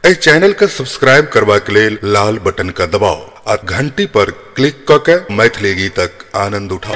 इस channel का subscribe करवा के लिए लाल बटन का दबाओ और घंटी पर क्लिक करके मैथिली गीतक आनंद उठाओ।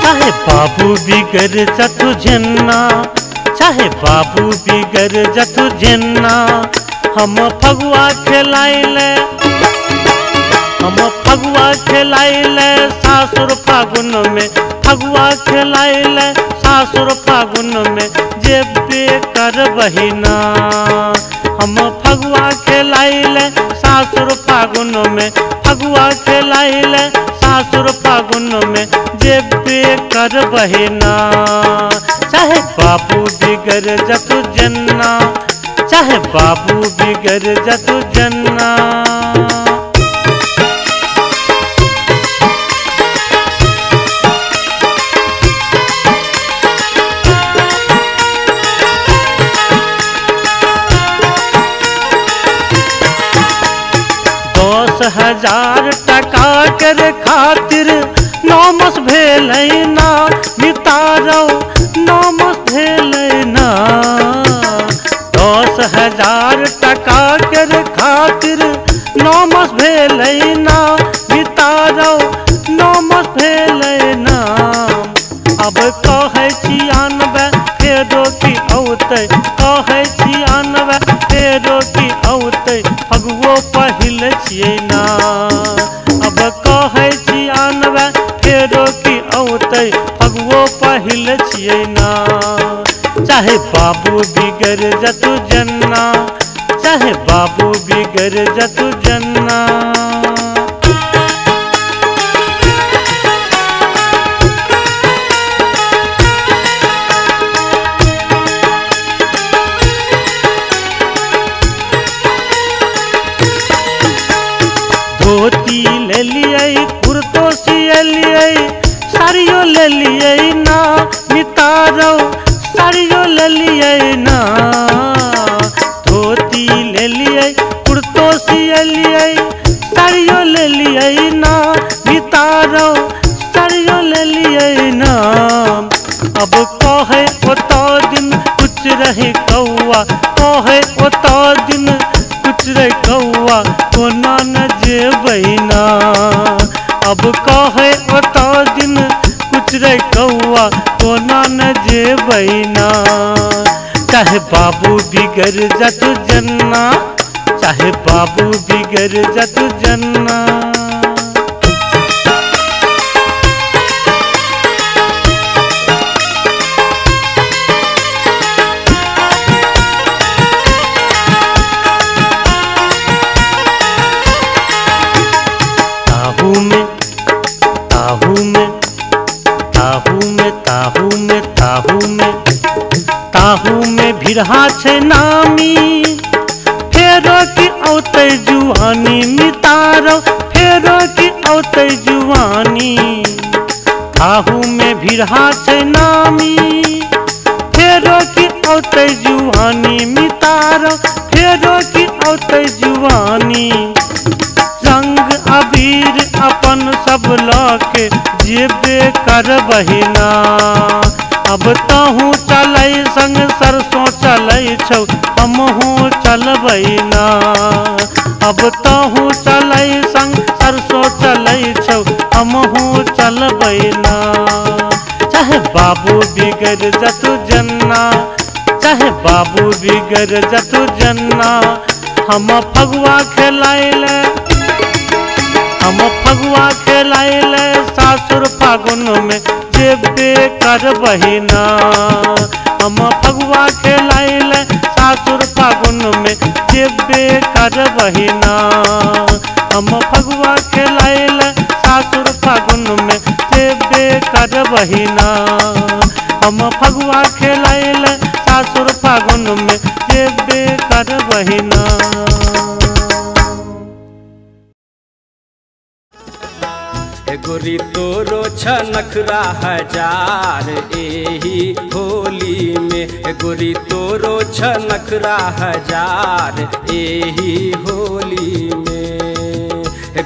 चाहे बाबू बिगड़ जतु जन्ना, चाहे बाबू बिगड़ जतु जन्ना, हम फगुआ खेलाइले, हम फगुआ खेलाइले सासुर फागुन में, फगुआ खेलाइले सासुर फागुन में, जेबे कर बहिना। हम फगुआ खेलाइले सासुर फागुन में, फगुआ खेलाइले सासुर फागुन में, जेबे कर बहिना। चाहे बाबू बिगड़ जतु जन्ना, चाहे बाबू बिगड़ जतु जन्ना। 10,000 टका कर खातिर नौमस भेल ना, बितारो नौमस भेल ना। 10,000 टका कर खातिर नौमस भेल ना, बितारो नौमस भेल ना। अब कहै छी आनबे फेरो की औतै, कहै छी आनबे फेरो की औतै, फगुओ पहिल छियै ना। अब कहै छी आनबे फेरो की औतै, फगुओ पहिल छियै ना। चाहे बाबू बिगड़ जतु जन्ना, चाहे बाबू बिगड़ जतु जन्ना। धोती ले लिये, कुर्तो सिए लिये, साड़ियों ले लिये ना, मितारो साड़ियों ले लिये ना। धोती ले लिये, कुर्तो सिए लिये, साड़ियों ले लिये ना, मितारो साड़ियों ले लिये ना। अब कहे ओतो दिन कुछ रहे कौआ, कहे ओतो दिन कुछ रहे कौआ, कोना न जेबै ना। अब कहे ओतो दिन कुछ रहे कौआ, कोना न जेबै ना। चाहे बाबू बिगड़ जतु जन्ना, चाहे बाबू बिगड़ जतु जन्ना। ताहू में, ताहू में, ताहू में, ताहू में, ताहू में, ताहू में भिड़हा छै नामी, फेरो की औतै जुआनी, मितारो फेरो की औतै जुआनी। ताहू में भिड़हा छै नामी, फेरो की औतै जुआनी, मितारो फेरो की औतै जुआनी। रंग अबीर अपन सब लके जेबे कर बहिना। अब तहूँ चलै संग सरसों चलै छौ, हमहूँ चलबै ना। अब तहूँ चलै संग सरसों चलै छौ, हमहूँ चलबै ना। चाहे बाबू बिगड़ जतु जन्ना, चाहे बाबू बिगड़ जतु जन्ना, हम फगुआ खेलाइले, हम फगुआ खेलाइले सासुर फागुन में, जेबे कर बहिना। हम फगुआ खेलाइले सासुर फागुन में, जेबे कर बहिना। हम फगुआ खेलाइले सासुर फागुन में, जेबे कर बहिना। हम फगुआ खेलाइले सासुर फागुन में, जेबे कर बहिना। गोरी तोरो छनखरा हजार एही होली में, गोरी तोरो छनखरा हजार एही होली में।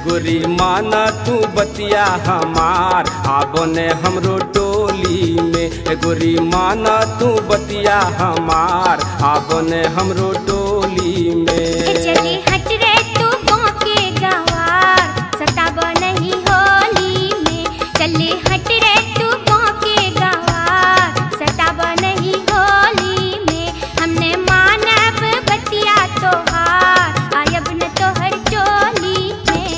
गोरी माना तू बतिया हमार आबने हमरो टोली में गोरी माना तू बतिया हमार आबने हमरो टोली में चले हट रे तू गाँव के गवार सताब नहीं होली में चले हट रे तू गाँव के गवार सताब नहीं होली में हमने मानव बतिया तोहार आयब न तोहर टोली में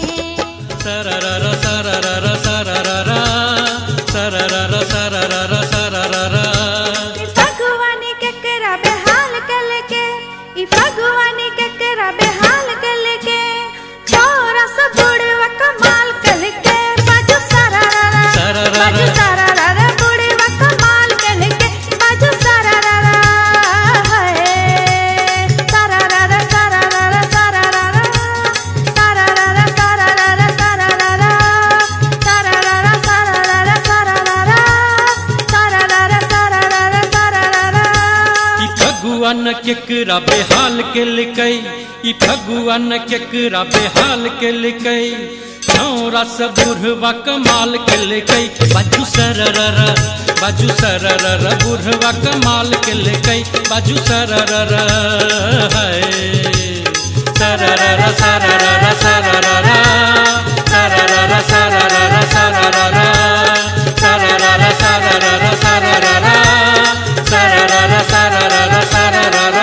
सररर सररर सररर सररर सररर सररर भगवान के करा बेहाल कल के भगवान के करा बेहाल कल के छोरा सब बुढ़वा कमाल कल के बाजू सररर बाजू सररर बुढ़वा कमाल कल के बाजू सररर सररर सररर सररर सररर सररर सररर सररर सररर सररर सररर सररर भगवान केकरा बेहाल के लिकई भगवान केकरा बेहाल के लिकई छौरा से बुढ़वा कमाल के लिकई बाजू सररर बुढ़वा कमाल के लिकई बाजू सररर है सररर सररर सररर सररर सररर सररर सररर सररर सररर सररर सररर सररर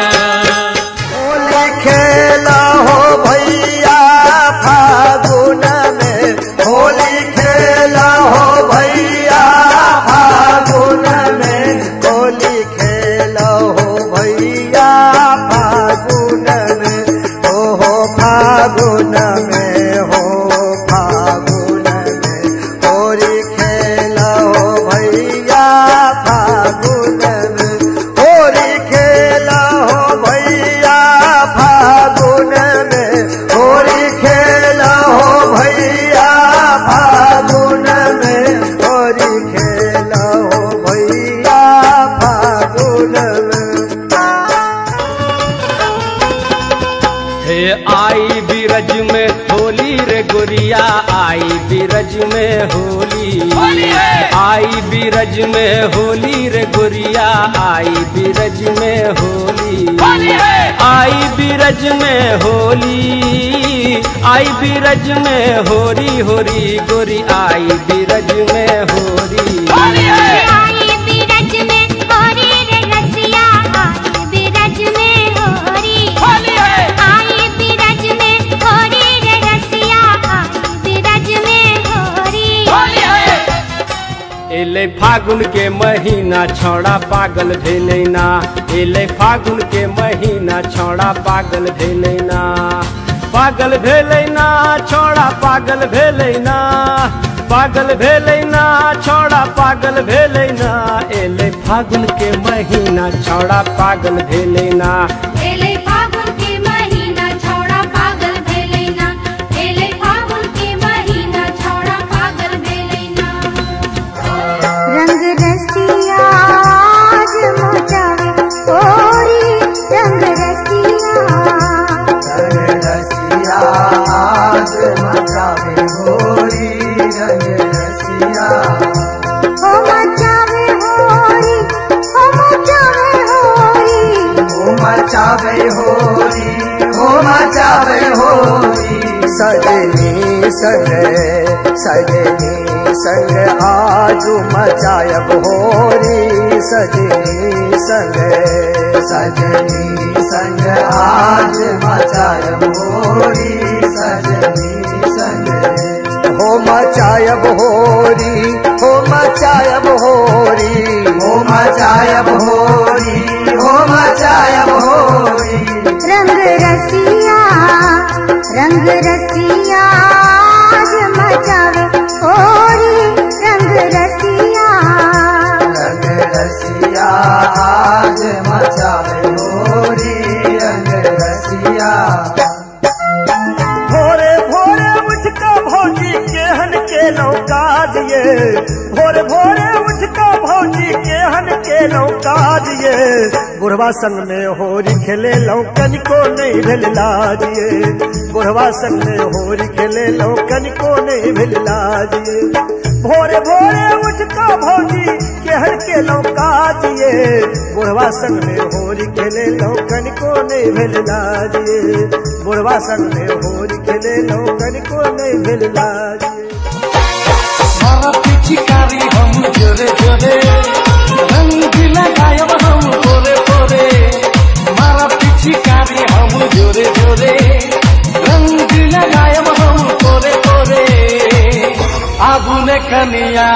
होली खेला हो भैया फागुन में होली खेला हो भैया फागुन में होली खेला हो भैया फागुन में हो फागुन में हो फागुन में होली खेला हो भैया फागुन में होली खेला हो भैया फागुन में होली खेला हो भैया फागुन में होली खेला हो भैया फागुन में हे आई बीरज में होली रे गोरिया आई बीरज में होली आई बीरज में होली रे गोरिया आई बीरज में होली आई बीरज में होली आई बीरज में होरी होरी गोरी आई बीरज में होरी आई बीरज में होरी रे रसिया आई बीरज में होरी आई बीरज में होरी रे रसिया आई बीरज में होरी एले फागुन के महीना छौड़ा पागल भेले ना एले फागुन के महीना छौड़ा पागल भेले ना पागल भेले ना छौड़ा पागल भेले ना पागल भेले ना छौड़ा पागल भेले ना एले फागुन के महीना छौड़ा पागल भेले ना एले फागुन के महीना छौड़ा पागल भेले ना एले फागुन के महीना छौड़ा पागल भेले ना रंग रसिया आज मचावे होरी रंग रसिया आज मचावे होली रंग रसिया हो मचावे होरी हो मचावे होरी हो मचावे होली हो मचावे होली सजनी संग सजनी संग आज मचायब होली सजनी संग सजनी संग आज मचायब होली सजनी संग हो मचायब होली हो मचायब होली हो मचायब होली हो मचायब होली रंग रसिया आज मचावे होरी रंग रसिया आज मचावे होली रंग रसिया भोरे भोरे उठ का भौजी केहन के नौका दिए भोरे भोरे उठ का भौजी केहन के नौका दिए बुढ़वा संग में होरी खेले लौकन को नहीं भेल लाजिए, बुढ़वा संग में होरी खेले लौकन को नहीं भेल लाजिए। भोरे भोरे उठता भौजी केहर के लौका दिए, बुढ़वा संग में होरी खेले लौकन को नहीं भेल लाजिए, बुढ़वा संग में होरी खेले लौकन को नहीं भेल लाजिए। मारा पिचकारी हम जोरे जोरे, रंग लगायब हम पोरे पोरे, मारा पिचकारी हम जोरे जोरे, रंग लगायब हम पोरे पोरे। आबू ने कनिया